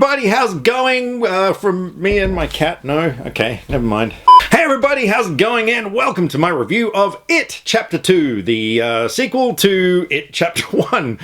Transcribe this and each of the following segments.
everybody, how's it going? From me and my cat? No? Okay, never mind. Hey everybody, how's it going? And welcome to my review of It Chapter 2, the sequel to It Chapter 1,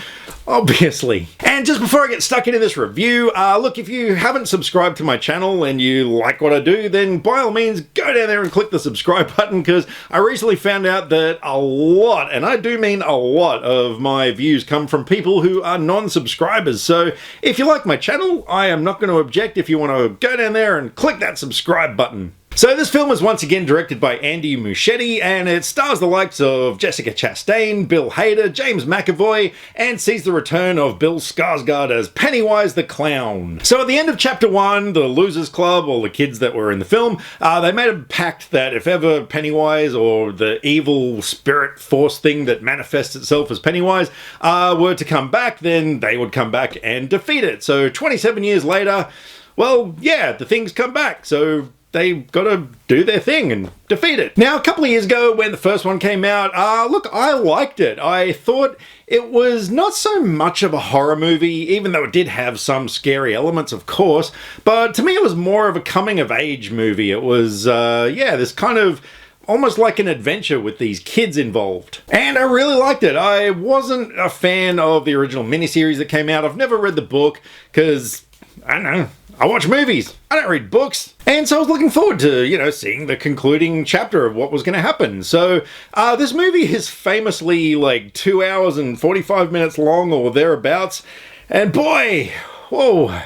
obviously. And just before I get stuck into this review, look, if you haven't subscribed to my channel and you like what I do, then by all means, go down there and click the subscribe button, because I recently found out that a lot, and I do mean a lot, of my views come from people who are non-subscribers. So if you like my channel, I am not going to object if you want to go down there and click that subscribe button. So this film is once again directed by Andy Muschietti, and it stars the likes of Jessica Chastain, Bill Hader, James McAvoy, and sees the return of Bill Skarsgård as Pennywise the Clown. So at the end of Chapter 1, the Losers Club, or the kids that were in the film, they made a pact that if ever Pennywise, or the evil spirit force thing that manifests itself as Pennywise, were to come back, then they would come back and defeat it. So 27 years later, well, yeah, the thing's come back, so they've got to do their thing and defeat it. Now, a couple of years ago when the first one came out, look, I liked it. I thought it was not so much of a horror movie, even though it did have some scary elements, of course, but to me it was more of a coming-of-age movie. It was, this kind of almost like an adventure with these kids involved. And I really liked it. I wasn't a fan of the original miniseries that came out. I've never read the book because, I don't know, I watch movies. I don't read books. And so I was looking forward to, seeing the concluding chapter of what was going to happen. So this movie is famously like 2 hours and 45 minutes long or thereabouts. And boy, whoa,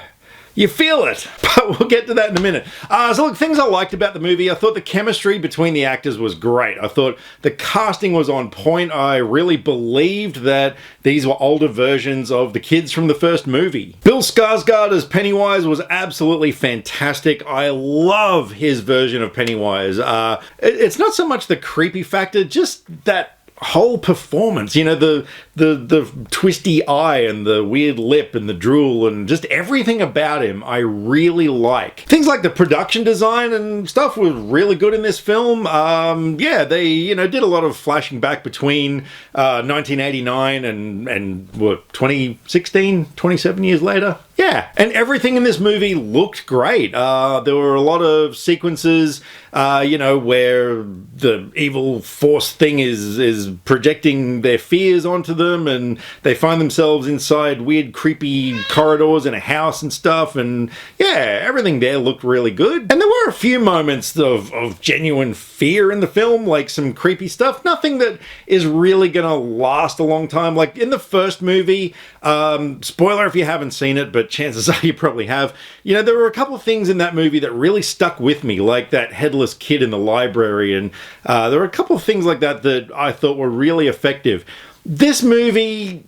you feel it. But we'll get to that in a minute. So look, things I liked about the movie, I thought the chemistry between the actors was great. I thought the casting was on point. I really believed that these were older versions of the kids from the first movie. Bill Skarsgård as Pennywise was absolutely fantastic. I love his version of Pennywise. It's not so much the creepy factor, just that whole performance, the twisty eye and the weird lip and the drool and just everything about him I really like. Things like the production design and stuff was really good in this film. They did a lot of flashing back between 1989 and what, 2016, 27 years later. Yeah, and everything in this movie looked great. There were a lot of sequences, where the evil force thing is projecting their fears onto them, and they find themselves inside weird, creepy corridors in a house and stuff, and yeah, everything there looked really good. And there were a few moments of genuine fear in the film, like some creepy stuff. Nothing that is really gonna last a long time. Like in the first movie, spoiler if you haven't seen it, but chances are you probably have, there were a couple of things in that movie that really stuck with me, like that headless kid in the library, and there were a couple of things like that that I thought were really effective. This movie,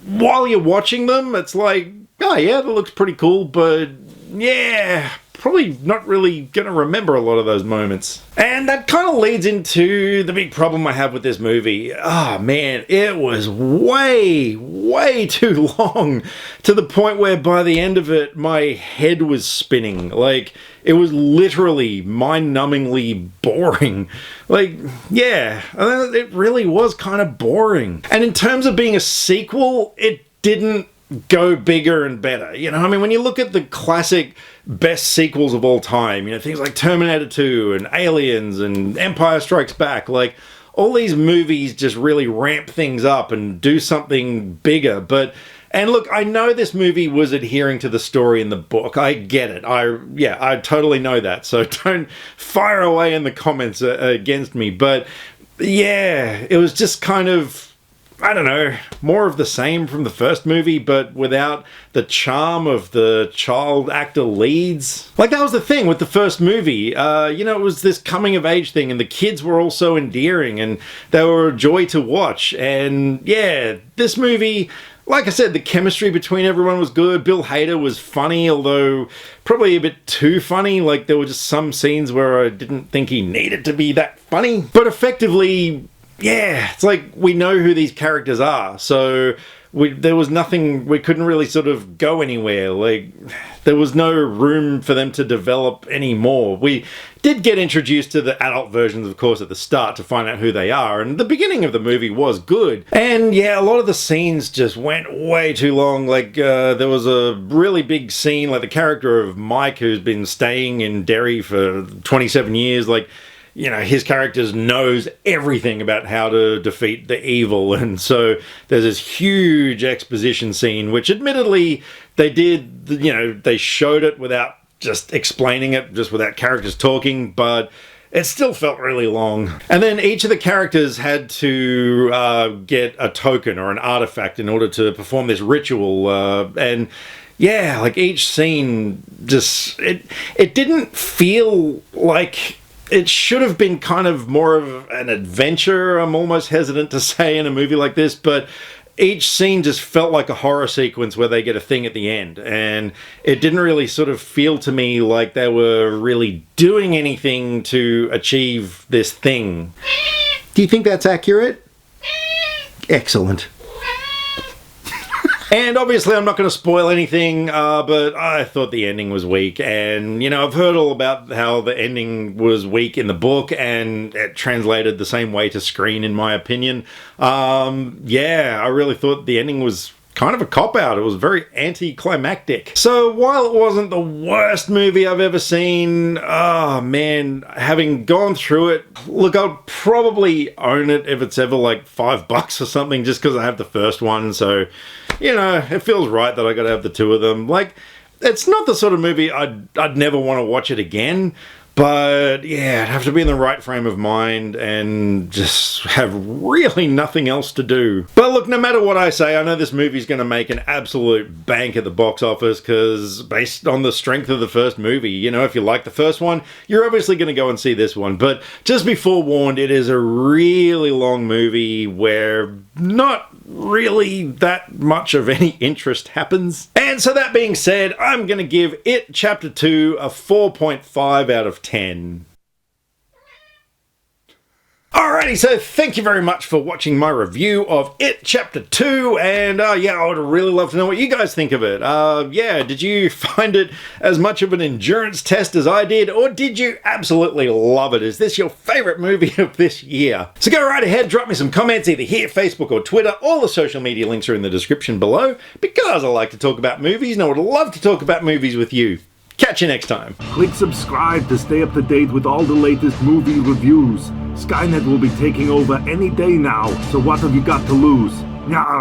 while you're watching them, it's like, oh yeah, that looks pretty cool, but yeah, probably not really gonna remember a lot of those moments. And that kind of leads into the big problem I have with this movie. Man, it was way too long, to the point where by the end of it, my head was spinning. Like, it was literally mind-numbingly boring. Like, yeah, it really was kind of boring. And in terms of being a sequel, it didn't go bigger and better. When you look at the classic best sequels of all time, things like Terminator 2 and Aliens and Empire Strikes Back, like all these movies just really ramp things up and do something bigger. And look, I know this movie was adhering to the story in the book. I get it. I totally know that. So don't fire away in the comments against me. But yeah, it was just kind of, I don't know, more of the same from the first movie, but without the charm of the child actor leads. Like, that was the thing with the first movie. It was this coming of age thing, and the kids were also endearing, and they were a joy to watch. And yeah, this movie, like I said, the chemistry between everyone was good. Bill Hader was funny, although probably a bit too funny. Like, there were just some scenes where I didn't think he needed to be that funny. But effectively, yeah, it's like we know who these characters are, so there was nothing, we couldn't really sort of go anywhere. Like, there was no room for them to develop any more. We did get introduced to the adult versions, of course, at the start to find out who they are, and the beginning of the movie was good. And yeah, a lot of the scenes just went way too long. Like, there was a really big scene, like the character of Mike, who's been staying in Derry for 27 years, like, you know, his character knows everything about how to defeat the evil, and so there's this huge exposition scene, which admittedly they did, you know, they showed it without just explaining it, just without characters talking, but it still felt really long. And then each of the characters had to get a token or an artifact in order to perform this ritual, and yeah, like each scene just, it didn't feel like it should have been kind of more of an adventure, I'm almost hesitant to say, in a movie like this, but each scene just felt like a horror sequence where they get a thing at the end, and it didn't really sort of feel to me like they were really doing anything to achieve this thing. Do you think that's accurate? Excellent. And obviously I'm not going to spoil anything, but I thought the ending was weak, and, you know, I've heard all about how the ending was weak in the book, and it translated the same way to screen, in my opinion. Yeah, I really thought the ending was kind of a cop-out. It was very anticlimactic. So while it wasn't the worst movie I've ever seen, oh man, having gone through it, look, I'll probably own it if it's ever like $5 or something, just because I have the first one, so, you know, it feels right that I gotta have the two of them. Like, it's not the sort of movie I'd never want to watch it again, but yeah, it'd have to be in the right frame of mind and just have really nothing else to do. But look, no matter what I say, I know this movie's going to make an absolute bank at the box office, because based on the strength of the first movie, you know, if you like the first one, you're obviously going to go and see this one. But just be forewarned, it is a really long movie where not really that much of any interest happens. And so that being said, I'm going to give It Chapter 2 a 4.5 out of 10. Alrighty, so thank you very much for watching my review of It Chapter 2, and yeah, I would really love to know what you guys think of it. Yeah, did you find it as much of an endurance test as I did, or did you absolutely love it? Is this your favourite movie of this year? So go right ahead, drop me some comments either here, Facebook or Twitter. All the social media links are in the description below, because I like to talk about movies, and I would love to talk about movies with you. Catch you next time. Click subscribe to stay up to date with all the latest movie reviews. Skynet will be taking over any day now, so what have you got to lose? Nyah.